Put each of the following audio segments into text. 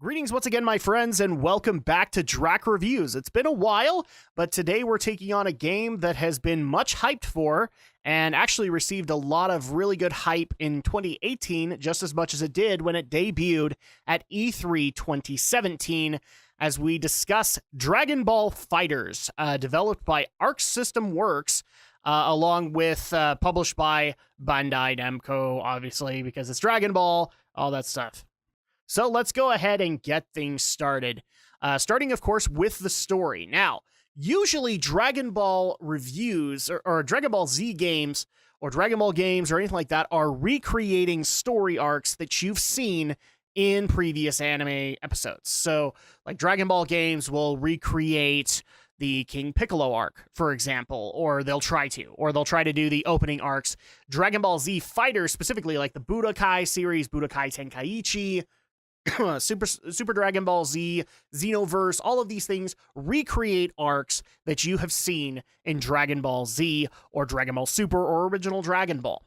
Greetings once again, my friends, and welcome back to Drak Reviews. It's been a while, but today we're taking on a game that has been much hyped for and actually received a lot of really good hype in 2018, just as much as it did when it debuted at E3 2017, as we discuss Dragonball FighterZ, developed by Arc System Works, along with published by Bandai Namco, obviously, because it's Dragon Ball, all that stuff. So let's go ahead and get things started. Starting, of course, with the story. Now, usually Dragon Ball reviews or Dragon Ball Z games or Dragon Ball games or anything like that are recreating story arcs that you've seen in previous anime episodes. So, like Dragon Ball games will recreate the King Piccolo arc, for example, or they'll try to do the opening arcs. Dragon Ball Z Fighters, specifically like the Budokai series, Budokai Tenkaichi, Super Dragon Ball Z, Xenoverse, all of these things recreate arcs that you have seen in Dragon Ball Z or Dragon Ball Super or Original Dragon Ball.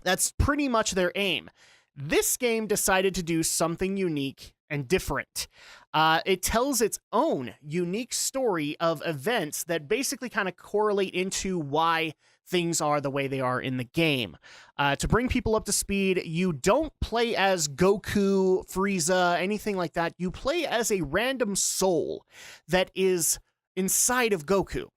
That's pretty much their aim. This game decided to do something unique and different. It tells its own unique story of events that basically kind of correlate into why things are the way they are in the game. To bring people up to speed, you don't play as Goku, Frieza, anything like that. You play as a random soul that is inside of Goku.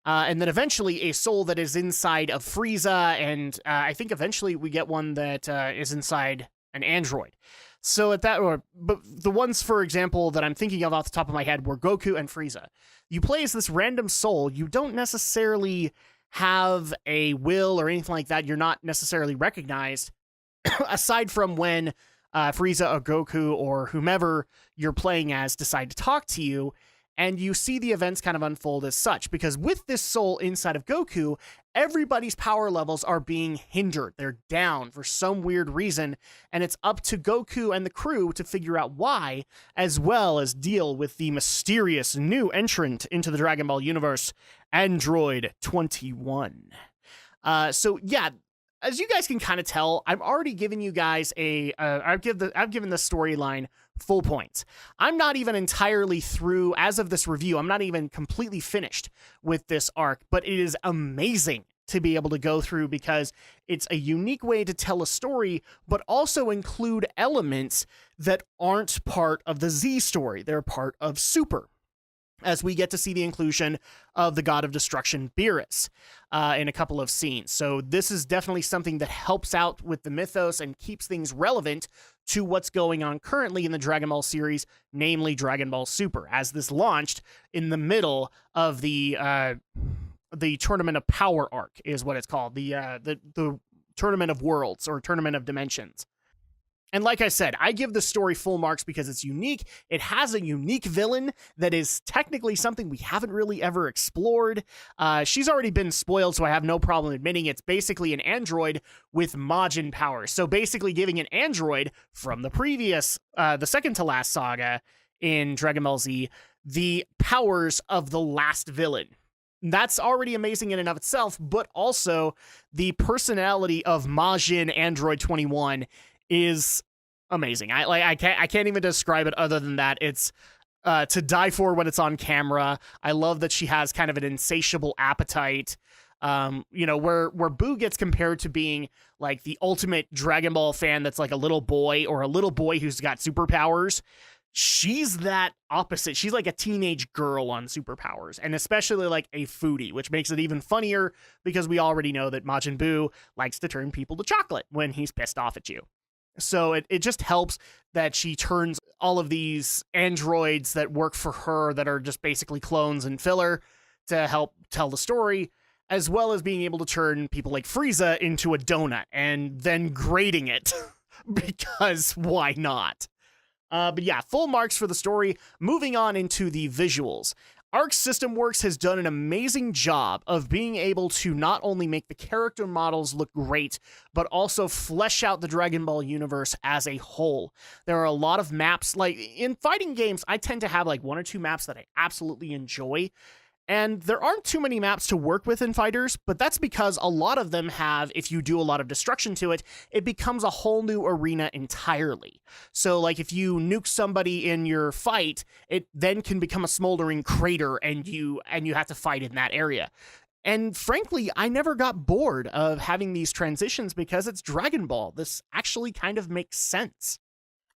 And then eventually a soul that is inside of Frieza, and I think eventually we get one that is inside an android. So but the ones, for example, that I'm thinking of off the top of my head were Goku and Frieza. You play as this random soul. You don't necessarily have a will or anything like that. You're not necessarily recognized, aside from when Frieza or Goku or whomever you're playing as decide to talk to you, and you see the events kind of unfold as such. Because with this soul inside of Goku, everybody's power levels are being hindered. They're down for some weird reason, and it's up to Goku and the crew to figure out why, as well as deal with the mysterious new entrant into the Dragon Ball universe, Android 21. So yeah, as you guys can kind of tell, I'm already giving you guys I've given the storyline full points. I'm not even entirely through, as of this review, I'm not even completely finished with this arc, but it is amazing to be able to go through because it's a unique way to tell a story, but also include elements that aren't part of the Z story. They're part of Super, as we get to see the inclusion of the God of Destruction, Beerus, in a couple of scenes. So this is definitely something that helps out with the mythos and keeps things relevant to what's going on currently in the Dragon Ball series, namely Dragon Ball Super, as this launched in the middle of the Tournament of Power arc, is what it's called, the Tournament of Worlds or Tournament of Dimensions. And like I said, I give the story full marks because it's unique. It has a unique villain that is technically something we haven't really ever explored. She's already been spoiled, so I have no problem admitting it's basically an android with Majin powers. So basically giving an android from the previous, the second to last saga in Dragon Ball Z, the powers of the last villain. That's already amazing in and of itself, but also the personality of Majin Android 21 is amazing. I can't even describe it other than that. It's to die for when it's on camera. I love that she has kind of an insatiable appetite. Where Boo gets compared to being like the ultimate Dragon Ball fan that's like a little boy, or a little boy who's got superpowers. She's that opposite. She's like a teenage girl on superpowers, and especially like a foodie, which makes it even funnier because we already know that Majin Buu likes to turn people to chocolate when he's pissed off at you. So it just helps that she turns all of these androids that work for her, that are just basically clones and filler, to help tell the story, as well as being able to turn people like Frieza into a donut and then grating it because why not? But yeah, full marks for the story. Moving on into the visuals. Arc System Works has done an amazing job of being able to not only make the character models look great, but also flesh out the Dragon Ball universe as a whole. There are a lot of maps, like in fighting games, I tend to have like one or two maps that I absolutely enjoy, And there aren't too many maps to work with in Fighters, but that's because a lot of them have, if you do a lot of destruction to it, it becomes a whole new arena entirely. So like if you nuke somebody in your fight, it then can become a smoldering crater and you have to fight in that area. And frankly, I never got bored of having these transitions because it's Dragon Ball. This actually kind of makes sense.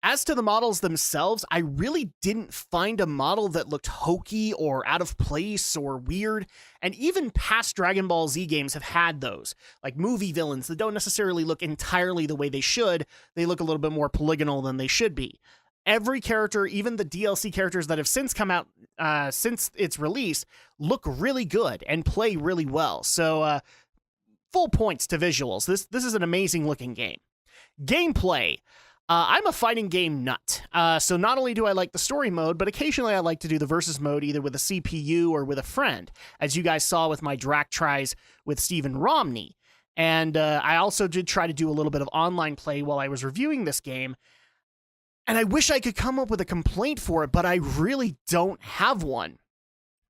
As to the models themselves, I really didn't find a model that looked hokey or out of place or weird, and even past Dragon Ball Z games have had those, like movie villains that don't necessarily look entirely the way they should. They look a little bit more polygonal than they should be. Every character, even the DLC characters that have since come out since its release, look really good and play really well. So full points to visuals. This is an amazing looking game. Gameplay. I'm a fighting game nut, so not only do I like the story mode, but occasionally I like to do the versus mode either with a CPU or with a friend, as you guys saw with my Drak tries with Stephen Romney. And I also did try to do a little bit of online play while I was reviewing this game, and I wish I could come up with a complaint for it, but I really don't have one.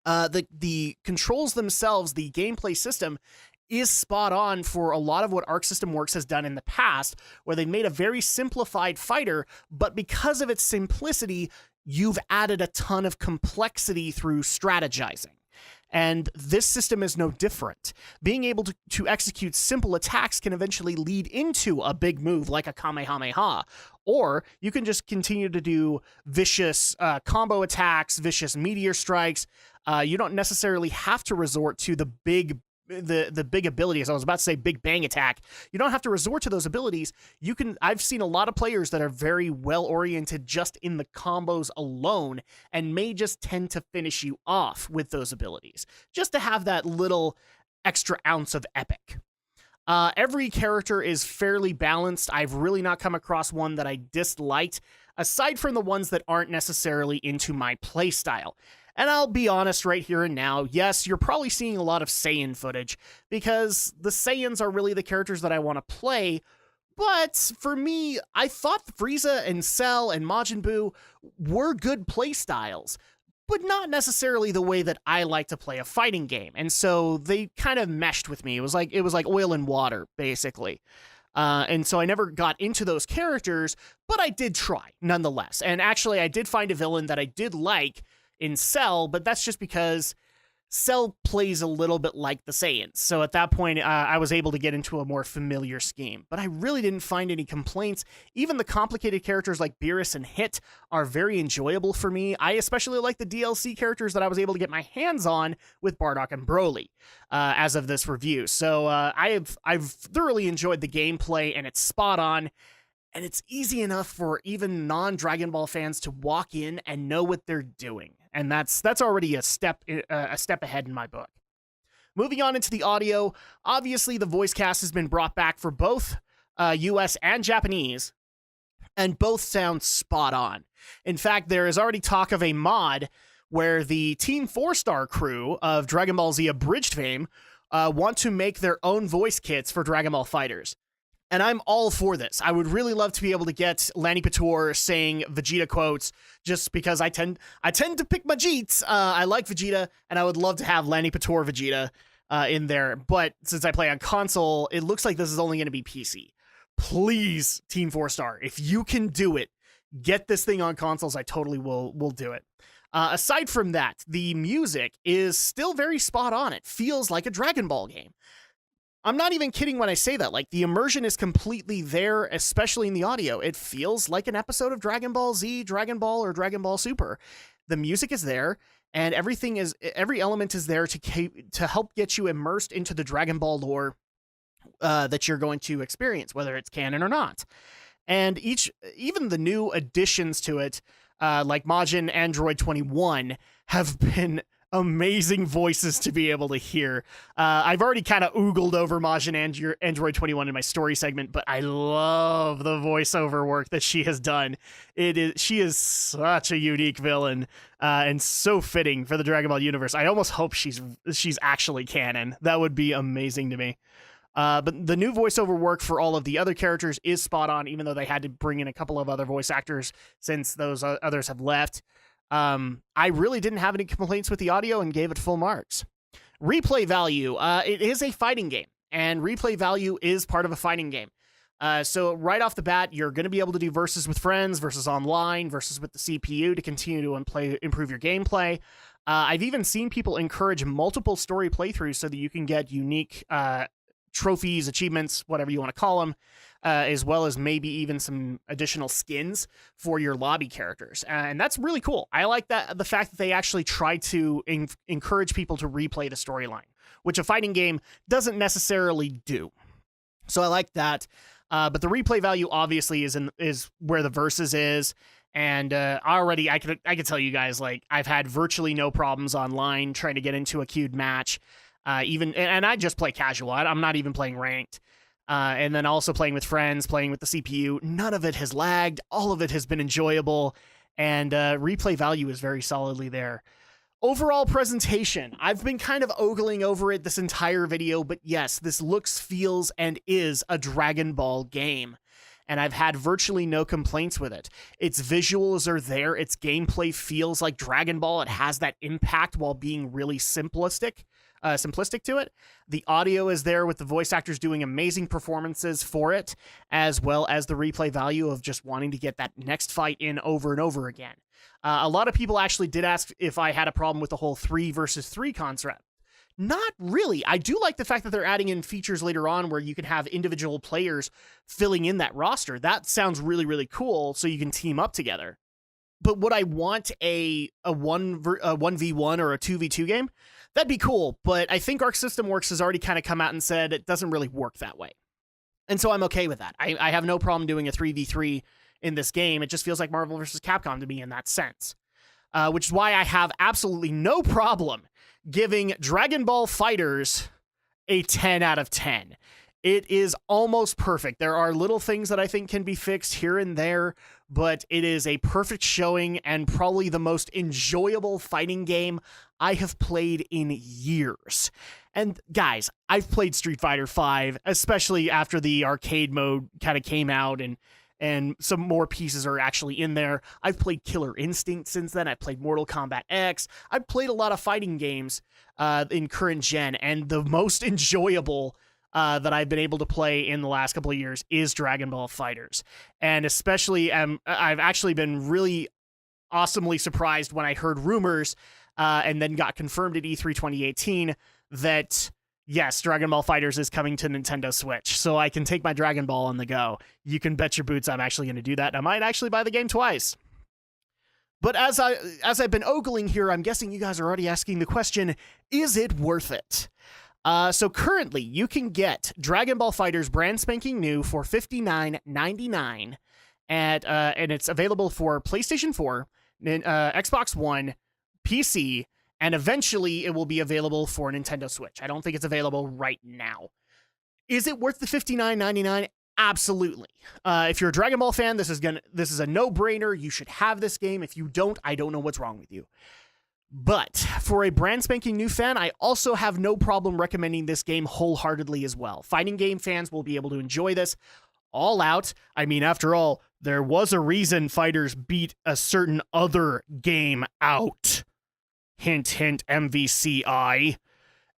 The controls themselves, the gameplay system, is spot on for a lot of what Arc System Works has done in the past, where they made a very simplified fighter, but because of its simplicity, you've added a ton of complexity through strategizing. And this system is no different. Being able to execute simple attacks can eventually lead into a big move like a Kamehameha, or you can just continue to do vicious combo attacks, vicious meteor strikes. You don't necessarily have to resort to the big abilities. I was about to say big bang attack. You don't have to resort to those abilities. I've seen a lot of players that are very well oriented just in the combos alone and may just tend to finish you off with those abilities just to have that little extra ounce of epic. Every character is fairly balanced. I've really not come across one that I disliked, aside from the ones that aren't necessarily into my playstyle. And I'll be honest right here and now, yes, you're probably seeing a lot of Saiyan footage, because the Saiyans are really the characters that I want to play, but for me, I thought Frieza and Cell and Majin Buu were good playstyles, but not necessarily the way that I like to play a fighting game, and so they kind of meshed with me. It was like oil and water, basically. And so I never got into those characters, but I did try, nonetheless. And actually, I did find a villain that I did like in Cell, but that's just because Cell plays a little bit like the Saiyans. So at that point, I was able to get into a more familiar scheme. But I really didn't find any complaints. Even the complicated characters like Beerus and Hit are very enjoyable for me. I especially like the DLC characters that I was able to get my hands on with Bardock and Broly as of this review. So I've thoroughly enjoyed the gameplay, and it's spot on. And it's easy enough for even non-Dragon Ball fans to walk in and know what they're doing. And that's already a step ahead in my book. Moving on into the audio, obviously the voice cast has been brought back for both US and Japanese, and both sound spot on. In fact, there is already talk of a mod where the Team 4-Star crew of Dragon Ball Z Abridged fame want to make their own voice kits for Dragon Ball FighterZ. And I'm all for this. I would really love to be able to get Lanny Pator saying Vegeta quotes, just because I tend to pick my Jeets. I like Vegeta, and I would love to have Lanny Pator Vegeta in there. But since I play on console, it looks like this is only going to be PC. Please, Team 4-Star, if you can do it, get this thing on consoles. I totally will do it. Aside from that, the music is still very spot on. It feels like a Dragon Ball game. I'm not even kidding when I say that. Like, the immersion is completely there, especially in the audio. It feels like an episode of Dragon Ball Z, Dragon Ball, or Dragon Ball Super. The music is there, and every element is there to help get you immersed into the Dragon Ball lore that you're going to experience, whether it's canon or not. And even the new additions to it, like Majin Android 21, have been amazing voices to be able to hear. I've already kind of oogled over Majin Android 21 in my story segment, but I love the voiceover work that she has done. She is such a unique villain, and so fitting for the Dragon Ball universe. I almost hope she's actually canon. That would be amazing to me. But the new voiceover work for all of the other characters is spot on, even though they had to bring in a couple of other voice actors since those others have left. I really didn't have any complaints with the audio and gave it full marks. Replay value. It is a fighting game, and replay value is part of a fighting game. So right off the bat, you're going to be able to do versus with friends, versus online, versus with the CPU to continue to improve your gameplay. I've even seen people encourage multiple story playthroughs so that you can get unique trophies, achievements, whatever you want to call them, as well as maybe even some additional skins for your lobby characters. And that's really cool. I like that, the fact that they actually try to encourage people to replay the storyline, which a fighting game doesn't necessarily do. So I like that. But the replay value obviously is where the versus is. And already I could tell you guys, like, I've had virtually no problems online trying to get into a queued match. And I just play casual. I'm not even playing ranked. And then also playing with friends, playing with the CPU. None of it has lagged. All of it has been enjoyable. And replay value is very solidly there. Overall presentation, I've been kind of ogling over it this entire video, but yes, this looks, feels, and is a Dragon Ball game. And I've had virtually no complaints with it. Its visuals are there. Its gameplay feels like Dragon Ball. It has that impact while being really simplistic to it. The audio is there with the voice actors doing amazing performances for it, as well as the replay value of just wanting to get that next fight in over and over again. A lot of people actually did ask if I had a problem with the whole 3 versus 3 concept. Not really. I do like the fact that they're adding in features later on where you can have individual players filling in that roster. That sounds really, really cool, so you can team up together. But would I want a 1v1 or a 2v2 game? That'd be cool, but I think Arc System Works has already kind of come out and said it doesn't really work that way. And so I'm okay with that. I have no problem doing a 3v3 in this game. It just feels like Marvel vs. Capcom to me in that sense. Which is why I have absolutely no problem giving Dragon Ball FighterZ a 10 out of 10. It is almost perfect. There are little things that I think can be fixed here and there, but it is a perfect showing and probably the most enjoyable fighting game I have played in years. And guys, I've played Street Fighter V, especially after the arcade mode kind of came out and some more pieces are actually in there. I've played Killer Instinct since then. I've played Mortal Kombat X. I've played a lot of fighting games in current gen, and the most enjoyable that I've been able to play in the last couple of years is Dragon Ball FighterZ. And especially, I've actually been really awesomely surprised when I heard rumors and then got confirmed at E3 2018 that yes, Dragon Ball FighterZ is coming to Nintendo Switch, so I can take my Dragon Ball on the go. You can bet your boots I'm actually going to do that, and I might actually buy the game twice. But as I've been ogling here, I'm guessing you guys are already asking the question, is it worth it? So currently, you can get Dragon Ball FighterZ brand spanking new for $59.99, and it's available for PlayStation 4, Xbox One, PC, and eventually it will be available for Nintendo Switch. I don't think it's available right now. Is it worth the $59.99? Absolutely. If you're a Dragon Ball fan, this is a no-brainer. You should have this game. If you don't, I don't know what's wrong with you. But for a brand spanking new fan, I also have no problem recommending this game wholeheartedly as well. Fighting game fans will be able to enjoy this all out. I mean, after all, there was a reason FighterZ beat a certain other game out. Hint, hint, MVCI.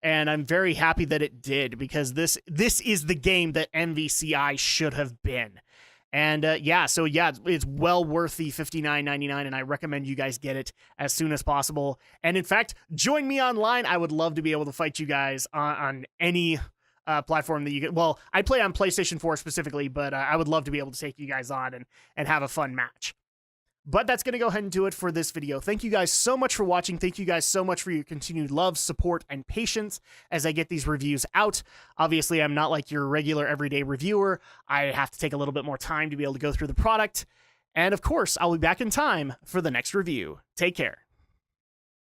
And I'm very happy that it did, because this is the game that MVCI should have been. And it's well worth the $59.99, and I recommend you guys get it as soon as possible. And in fact, join me online. I would love to be able to fight you guys on any platform that you get. Well, I play on PlayStation 4 specifically, but I would love to be able to take you guys on and have a fun match. But that's going to go ahead and do it for this video. Thank you guys so much for watching. Thank you guys so much for your continued love, support, and patience as I get these reviews out. Obviously, I'm not like your regular everyday reviewer. I have to take a little bit more time to be able to go through the product. And of course, I'll be back in time for the next review. Take care.